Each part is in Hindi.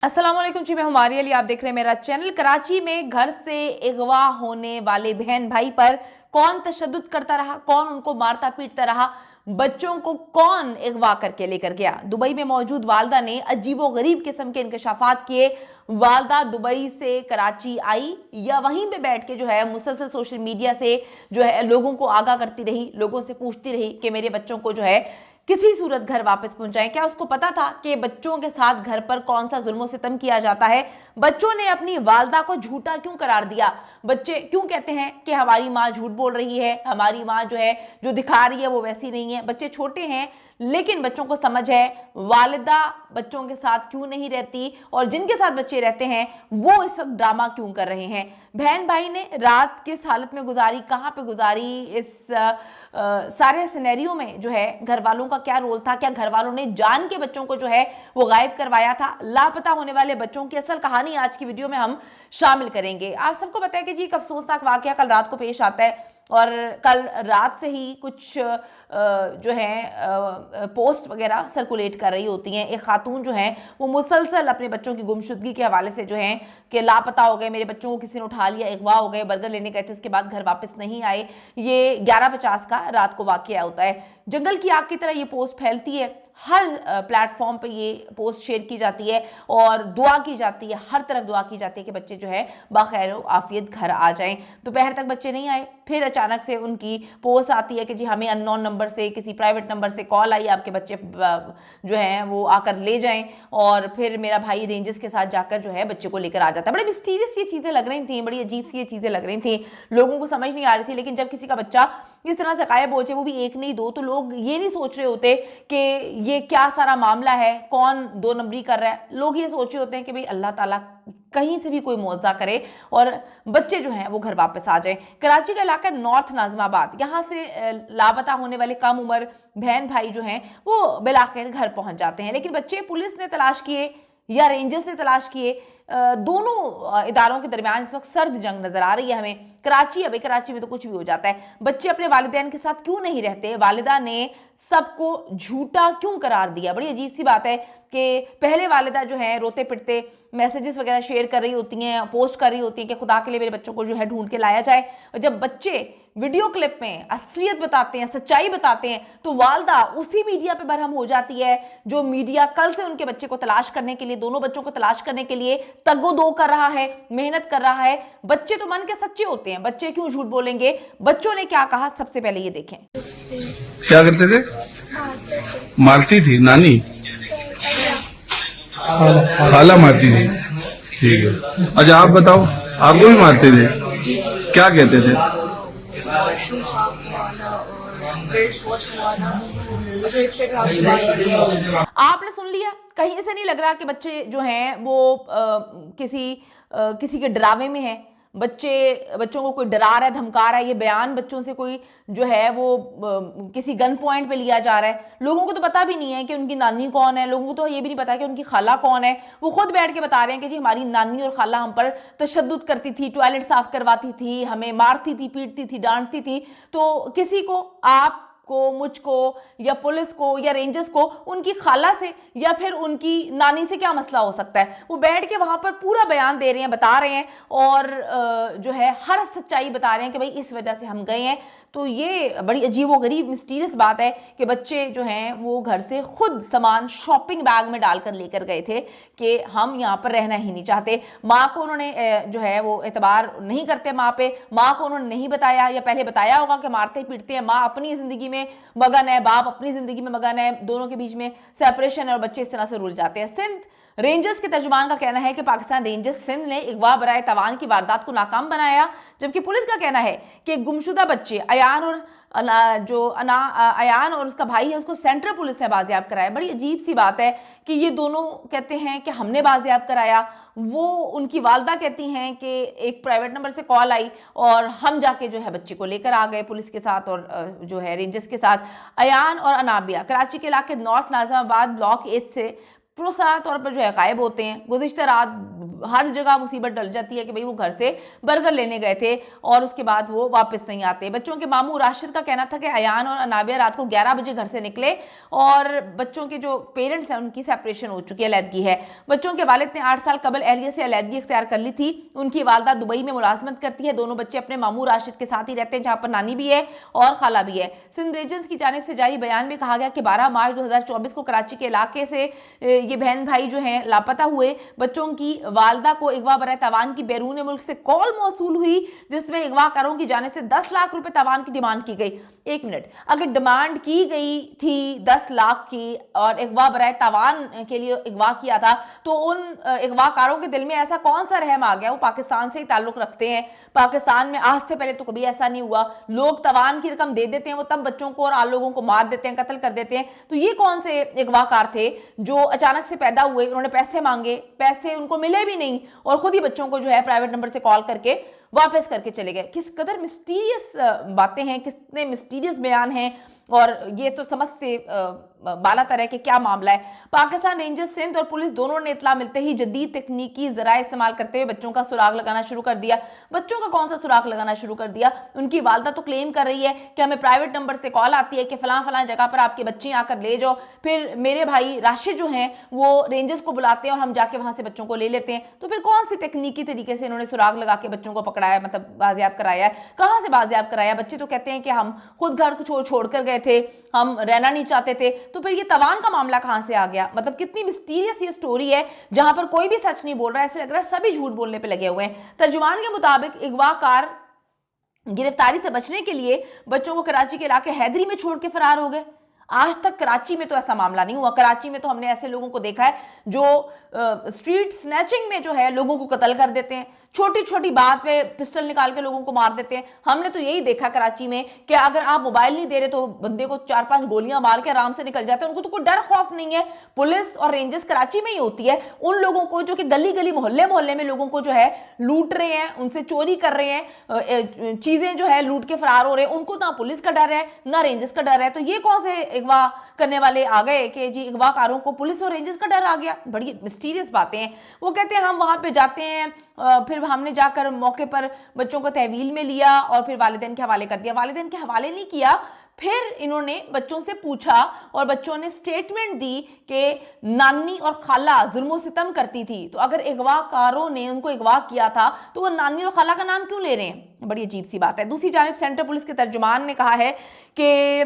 अस्सलाम वालेकुम जी, मैं हमारी अली, आप देख रहे हैं मेरा चैनल। कराची में घर से अगवा होने वाले बहन भाई पर कौन तशद्दुद करता रहा, कौन उनको मारता पीटता रहा, बच्चों को कौन अगवा करके लेकर गया। दुबई में मौजूद वालदा ने अजीबोगरीब किस्म के इंकशाफात किए। वालदा दुबई से कराची आई या वहीं पे बैठ के जो है मुसलसल सोशल मीडिया से जो है लोगों को आगाह करती रही, लोगों से पूछती रही कि मेरे बच्चों को जो है किसी सूरत घर वापस पहुंचाएं। क्या उसको पता था कि बच्चों के साथ घर पर कौन सा जुल्म सितम किया जाता है? बच्चों ने अपनी वालदा को झूठा क्यों करार दिया? बच्चे क्यों कहते हैं कि हमारी माँ झूठ बोल रही है, हमारी माँ जो है जो दिखा रही है वो वैसी नहीं है? बच्चे छोटे हैं लेकिन बच्चों को समझ है वालिदा बच्चों के साथ क्यों नहीं रहती और जिनके साथ बच्चे रहते हैं वो इस वक्त ड्रामा क्यों कर रहे हैं। बहन भाई ने रात किस हालत में गुजारी, कहाँ पे गुजारी, इस सारे सिनेरियो में जो है घर वालों का क्या रोल था? क्या घर वालों ने जान के बच्चों को जो है वो गायब करवाया था? लापता होने वाले बच्चों की असल कहानी आज की वीडियो में हम शामिल करेंगे। आप सबको पता है कि जी एक अफसोसनाक वाकया कल रात को पेश आता है और कल रात से ही कुछ जो है पोस्ट वगैरह सर्कुलेट कर रही होती हैं। एक खातून जो है वो मुसलसल अपने बच्चों की गुमशुदगी के हवाले से जो है कि लापता हो गए, मेरे बच्चों को किसी ने उठा लिया, अगवा हो गए, बर्गर लेने गए थे उसके बाद घर वापस नहीं आए। ये 11:50 का रात को वाकया होता है। जंगल की आग की तरह ये पोस्ट फैलती है, हर प्लेटफॉर्म पे ये पोस्ट शेयर की जाती है और दुआ की जाती है, हर तरफ दुआ की जाती है कि बच्चे जो है बाखैर आफियत घर आ जाएं। दोपहर तक बच्चे नहीं आए, फिर अचानक से उनकी पोस्ट आती है कि जी हमें अननोन नंबर से, किसी प्राइवेट नंबर से कॉल आई, आपके बच्चे जो हैं वो आकर ले जाएं। और फिर मेरा भाई रेंजर्स के साथ जाकर जो है बच्चे को लेकर आ जाता है। बड़ी मिस्टीरियस ये चीज़ें लग रही थी, बड़ी अजीब सी ये चीज़ें लग रही थी, लोगों को समझ नहीं आ रही थी। लेकिन जब किसी का बच्चा इस तरह से गायब हो जाए, वो भी एक नहीं दो, तो लोग ये नहीं सोच रहे होते कि ये क्या सारा मामला है, कौन दो नंबरी कर रहा है। लोग ये सोच रहे होते हैं कि भाई अल्लाह ताला कहीं से भी कोई मुआवजा करे और बच्चे जो हैं वो घर वापस आ जाएं। कराची का इलाका नॉर्थ नाजमाबाद, यहाँ से लापता होने वाले कम उम्र बहन भाई जो हैं वो बिलाखिर घर पहुंच जाते हैं। लेकिन बच्चे पुलिस ने तलाश किए या रेंजर्स ने तलाश किए, दोनों इदारों के दरमियान इस वक्त सर्द जंग नजर आ रही है हमें। कराची, अभी कराची में तो कुछ भी हो जाता है। बच्चे अपने वालिदैन के साथ क्यों नहीं रहते? वालिदा ने सबको झूठा क्यों करार दिया? बड़ी अजीब सी बात है कि पहले वालिदा जो है रोते पिटते मैसेजेस वगैरह शेयर कर रही होती हैं, पोस्ट कर रही होती हैं कि खुदा के लिए मेरे बच्चों को जो है ढूंढ के लाया जाए। और जब बच्चे वीडियो क्लिप में असलियत बताते हैं, सच्चाई बताते हैं, तो वालदा उसी मीडिया पे बरहम हो जाती है जो मीडिया कल से उनके बच्चे को तलाश करने के लिए, दोनों बच्चों को तलाश करने के लिए तगो-दो कर रहा है, मेहनत कर रहा है। बच्चे तो मन के सच्चे होते हैं, बच्चे क्यों झूठ बोलेंगे? बच्चों ने क्या कहा सबसे पहले ये देखें। क्या करते थे? मारती थी नानी, खाला मारती थी। ठीक है, अच्छा आप बताओ, आपको भी मारते थे? क्या कहते थे? आपने सुन लिया, कहीं से नहीं लग रहा कि बच्चे जो हैं वो किसी के डरावे में हैं। बच्चों को कोई डरा रहा है, धमका रहा है। ये बयान बच्चों से कोई जो है वो किसी गन पॉइंट पे लिया जा रहा है। लोगों को तो पता भी नहीं है कि उनकी नानी कौन है, लोगों को तो ये भी नहीं पता कि उनकी खाला कौन है। वो खुद बैठ के बता रहे हैं कि जी हमारी नानी और खाला हम पर तशद्दुद करती थी, टॉयलेट साफ करवाती थी, हमें मारती थी, पीटती थी, डांटती थी। तो किसी को, आप को, मुझको या पुलिस को या रेंजर्स को उनकी खाला से या फिर उनकी नानी से क्या मसला हो सकता है? वो बैठ के वहां पर पूरा बयान दे रहे हैं, बता रहे हैं और जो है हर सच्चाई बता रहे हैं कि भाई इस वजह से हम गए हैं। तो ये बड़ी अजीबोगरीब मिस्टीरियस बात है कि बच्चे जो हैं वो घर से खुद सामान शॉपिंग बैग में डालकर लेकर गए थे कि हम यहाँ पर रहना ही नहीं चाहते। माँ को उन्होंने जो है वो एतबार नहीं करते माँ पे, माँ को उन्होंने नहीं बताया या पहले बताया होगा कि मारते पीटते हैं। माँ अपनी जिंदगी में मगन है, बाप अपनी जिंदगी में मगन है, दोनों के बीच में सेपरेशन है और बच्चे इस तरह से रुल जाते हैं। सिंध रेंजर्स के तर्जुमान का कहना है कि पाकिस्तान रेंजर्स सिंध ने अगवा बराए तवान की वारदात को नाकाम बनाया, जबकि पुलिस का कहना है कि गुमशुदा बच्चे अयान और उसका भाई है उसको सेंट्रल पुलिस ने बाजियाब कराया। बड़ी अजीब सी बात है कि ये दोनों कहते हैं कि हमने बाजियाब कराया, वो उनकी वालदा कहती हैं कि एक प्राइवेट नंबर से कॉल आई और हम जाके जो है बच्चे को लेकर आ गए पुलिस के साथ और जो है रेंजर्स के साथ। अयान और अनाबिया कराची के इलाके नॉर्थ नाजमाबाद ब्लॉक 8 से पुरस्कार तौर पर जो है गायब होते हैं। गुज़िश्ता रात हर जगह मुसीबत डल जाती है कि भाई वो घर से बर्गर लेने गए थे और उसके बाद वो वापस नहीं आते। बच्चों के मामू राशिद का कहना था कि अयान और अनाबिया रात को 11 बजे घर से निकले और बच्चों के जो पेरेंट्स हैं उनकी सेपरेशन हो चुकी है, अलहदगी है। बच्चों के वालिद ने 8 साल कबल एहलिया से अलहदगी इख्तियार कर ली थी। उनकी वालदा दुबई में मुलाजमत करती है। दोनों बच्चे अपने मामू राशिद के साथ ही रहते हैं, जहां पर नानी भी है और खाला भी है। सिंध रीजन्स की जानिब से जारी बयान में कहा गया कि 12 मार्च 2024 को कराची के इलाके से ये बहन भाई जो हैं लापता हुए। बच्चों की वालदा को अगवा बराए तवान की बैरून मुल्क से कॉल मौसूल हुई, जिसमें अगवाकारों की जानिब से 10 लाख रुपए तवान की डिमांड की गई। एक मिनट, अगर डिमांड की गई थी 10 लाख की और अगवा बराए तवान के लिए अगवा किया था, तो उन अगवाकारों के दिल में ऐसा कौन सा रहम आ गया? वो पाकिस्तान से ही ताल्लुक रखते हैं। पाकिस्तान में आज से पहले तो कभी ऐसा नहीं हुआ। लोग तवान की रकम दे देते हैं, वो तब बच्चों को और आम लोगों को मार देते हैं, कत्ल कर देते हैं। तो ये कौन से अगवाकार थे जो अचानक से पैदा हुए, उन्होंने पैसे मांगे, पैसे उनको मिले भी नहीं और खुद ही बच्चों को जो है प्राइवेट नंबर से कॉल करके वापस करके चले गए? किस कदर मिस्टीरियस बातें हैं, कितने मिस्टीरियस बयान हैं, और ये तो समझ से बाला तरह के क्या मामला है। पाकिस्तान रेंजर्स सिंध और पुलिस दोनों ने इत्तला मिलते ही जदीद तकनीकी जराए इस्तेमाल करते हुए बच्चों का सुराग लगाना शुरू कर दिया। बच्चों का कौन सा सुराग लगाना शुरू कर दिया? उनकी वालदा तो क्लेम कर रही है कि हमें प्राइवेट नंबर से कॉल आती है कि फलां फलां जगह पर आपके बच्चे आकर ले जाओ। फिर मेरे भाई राशिद जो हैं वो रेंजर्स को बुलाते हैं और हम जाके वहां से बच्चों को ले लेते हैं। तो फिर कौन सी तकनीकी तरीके से इन्होंने सुराग लगा के बच्चों को पकड़ाया, मतलब बाजियाब कराया है? कहां से बाजियाब कराया? बच्चे तो कहते हैं कि हम खुद घर को छोड़कर गए थे, हम रहना नहीं चाहते थे। तो फिर ये तवान का मामला कहां से आ गया? मतलब कितनी मिस्टीरियस ये स्टोरी है जहां पर कोई भी सच नहीं बोल रहा है, ऐसे लग रहा है सभी झूठ बोलने पे लगे हुए हैं। तर्जुमान के मुताबिक अगवाकार गिरफ्तारी से बचने के लिए बच्चों को कराची के इलाके हैदरी में छोड़ के फरार हो गए। आज तक कराची में तो ऐसा मामला नहीं हुआ। कराची में तो हमने ऐसे लोगों को देखा है जो स्ट्रीट स्नैचिंग में जो है लोगों को कत्ल कर देते हैं, छोटी छोटी बात पे पिस्टल निकाल के लोगों को मार देते हैं। हमने तो यही देखा कराची में कि अगर आप मोबाइल नहीं दे रहे तो बंदे को 4-5 गोलियां मार के आराम से निकल जाते हैं। उनको तो कोई डर खौफ नहीं है। पुलिस और रेंजर्स कराची में ही होती है। उन लोगों को जो कि गली गली मोहल्ले मोहल्ले में लोगों को जो है लूट रहे हैं, उनसे चोरी कर रहे हैं, चीजें जो है लूट के फरार हो रहे हैं, उनको ना पुलिस का डर है ना रेंजर्स का डर है। तो ये कौन से अगवा करने वाले आ गए कि जी अगवाकारों को पुलिस और रेंजर्स का डर आ गया? बड़ी मिस्टीरियस बातें हैं। वो कहते हैं हम वहां पे जाते हैं, फिर हमने जाकर मौके पर बच्चों को तहवील में लिया और फिर वालिदैन के हवाले कर दिया। वालिदैन के हवाले नहीं किया, फिर इन्होंने बच्चों से पूछा और बच्चों ने स्टेटमेंट दी कि नानी और खाला जुल्म सितम करती थी। तो अगर अगवाकारों ने उनको अगवा किया था तो वो नानी और खाला का नाम क्यों ले रहे हैं? बड़ी अजीब सी बात है। दूसरी जानिब सेंट्रल पुलिस के तर्जुमान ने कहा है कि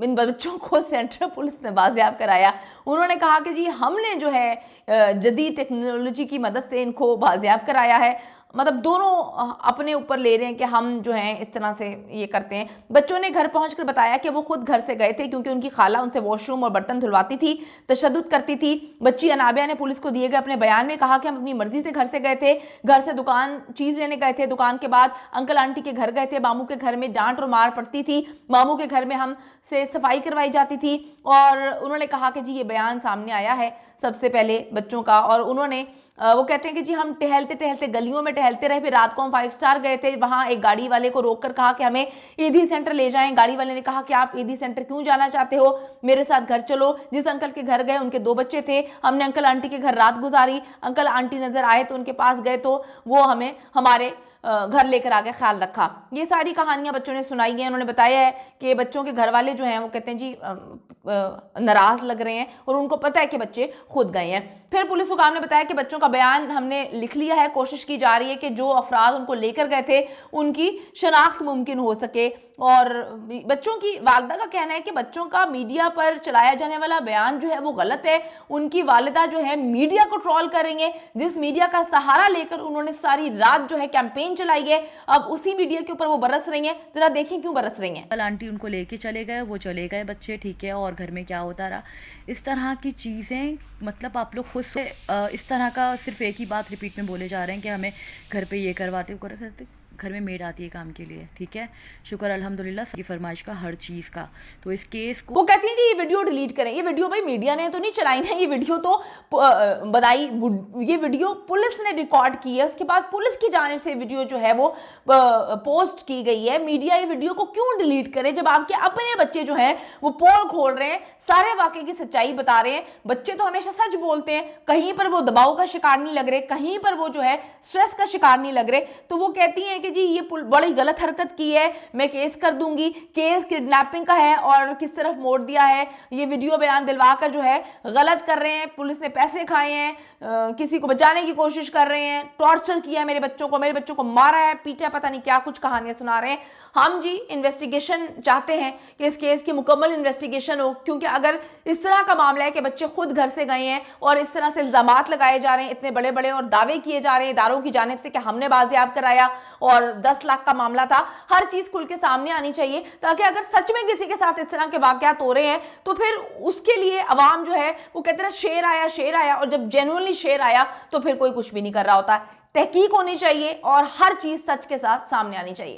इन बच्चों को सेंट्रल पुलिस ने बाजियाब कराया। उन्होंने कहा कि जी हमने जो है जदीद टेक्नोलॉजी की मदद से इनको बाजियाब कराया है। मतलब दोनों अपने ऊपर ले रहे हैं कि हम जो हैं इस तरह से ये करते हैं। बच्चों ने घर पहुंचकर बताया कि वो खुद घर से गए थे क्योंकि उनकी खाला उनसे वॉशरूम और बर्तन धुलवाती थी, तशद्दुद करती थी। बच्ची अनाबिया ने पुलिस को दिए गए अपने बयान में कहा कि हम अपनी मर्जी से घर से गए थे, घर से दुकान चीज़ लेने गए थे, दुकान के बाद अंकल आंटी के घर गए थे, मामू के घर में डांट और मार पड़ती थी, मामू के घर में हम से सफाई करवाई जाती थी। और उन्होंने कहा कि जी ये बयान सामने आया है सबसे पहले बच्चों का। और उन्होंने वो कहते हैं कि जी हम टहलते टहलते गलियों में टहलते रहे, फिर रात को हम 5 स्टार गए थे, वहाँ एक गाड़ी वाले को रोककर कहा कि हमें ईदी सेंटर ले जाएं। गाड़ी वाले ने कहा कि आप ईदी सेंटर क्यों जाना चाहते हो, मेरे साथ घर चलो। जिस अंकल के घर गए उनके 2 बच्चे थे, हमने अंकल आंटी के घर रात गुजारी। अंकल आंटी नजर आए तो उनके पास गए तो वो हमें हमारे घर लेकर आगे ख्याल रखा। ये सारी कहानियां बच्चों ने सुनाई हैं। उन्होंने बताया है कि बच्चों के घर वाले जो हैं वो कहते हैं जी नाराज लग रहे हैं और उनको पता है कि बच्चे खुद गए हैं। फिर पुलिस हुकाम ने बताया कि बच्चों का बयान हमने लिख लिया है, कोशिश की जा रही है कि जो अफराद उनको लेकर गए थे उनकी शनाख्त मुमकिन हो सके। और बच्चों की वालिदा का कहना है कि बच्चों का मीडिया पर चलाया जाने वाला बयान जो है वो गलत है। उनकी वालिदा जो है मीडिया को ट्रोल कर रही है, जिस मीडिया का सहारा लेकर उन्होंने सारी रात जो है कैंपेन चलाई है, अब उसी मीडिया के ऊपर वो बरस रही हैं। जरा देखें क्यों बरस रही हैं। कल आंटी उनको लेके चले गए, वो चले गए बच्चे, ठीक है, और घर में क्या होता रहा, इस तरह की चीज़ें। मतलब आप लोग खुद से इस तरह का सिर्फ एक ही बात रिपीट में बोले जा रहे हैं कि हमें घर पे ये करवाते वो करते। घर में मेड आती है काम के लिए, ठीक है। शुक्र अल्हम्दुलिल्लाह सबकी फरमाइश का, हर चीज़ का। तो इस केस को वो कहती है जी ये वीडियो डिलीट करें। ये वीडियो भाई मीडिया ने तो नहीं चलाई ना, ये वीडियो तो बनाई, ये वीडियो पुलिस ने रिकॉर्ड की है, उसके बाद पुलिस की जानिब से वीडियो जो है वो पोस्ट की गई है। मीडिया ये वीडियो को क्यों डिलीट करे जब आपके अपने बच्चे जो हैं वो पोल खोल रहे हैं, सारे वाकये की सच्चाई बता रहे हैं। बच्चे तो हमेशा सच बोलते हैं, कहीं पर वो दबाव का शिकार नहीं लग रहे, कहीं पर वो जो है स्ट्रेस का शिकार नहीं लग रहे। तो वो कहती हैं कि जी ये बड़ी गलत हरकत की है, मैं केस कर दूंगी, केस किडनैपिंग का है और किस तरफ मोड़ दिया है, ये वीडियो बयान दिलवा कर जो है गलत कर रहे हैं, पुलिस ने पैसे खाए हैं, किसी को बचाने की कोशिश कर रहे हैं, टॉर्चर किया मेरे बच्चों को मारा है, पीटा, पता नहीं क्या कुछ कहानियां सुना रहे हैं। हम जी इन्वेस्टिगेशन चाहते हैं कि इस केस की मुकम्मल इन्वेस्टिगेशन हो, क्योंकि अगर इस तरह का मामला है कि बच्चे खुद घर से गए हैं और इस तरह से इल्जामात लगाए जा रहे हैं, इतने बड़े बड़े और दावे किए जा रहे हैं इदारों की जानिब से कि हमने बाजियाब कराया और 10 लाख का मामला था, हर चीज खुल के सामने आनी चाहिए, ताकि अगर सच में किसी के साथ इस तरह के वाकयात हो रहे हैं तो फिर उसके लिए अवाम जो है वो कहते हैं शेर आया, और जब जेन्युइनली शेर आया तो फिर कोई कुछ भी नहीं कर रहा होता। तहकीक होनी चाहिए और हर चीज सच के साथ सामने आनी चाहिए।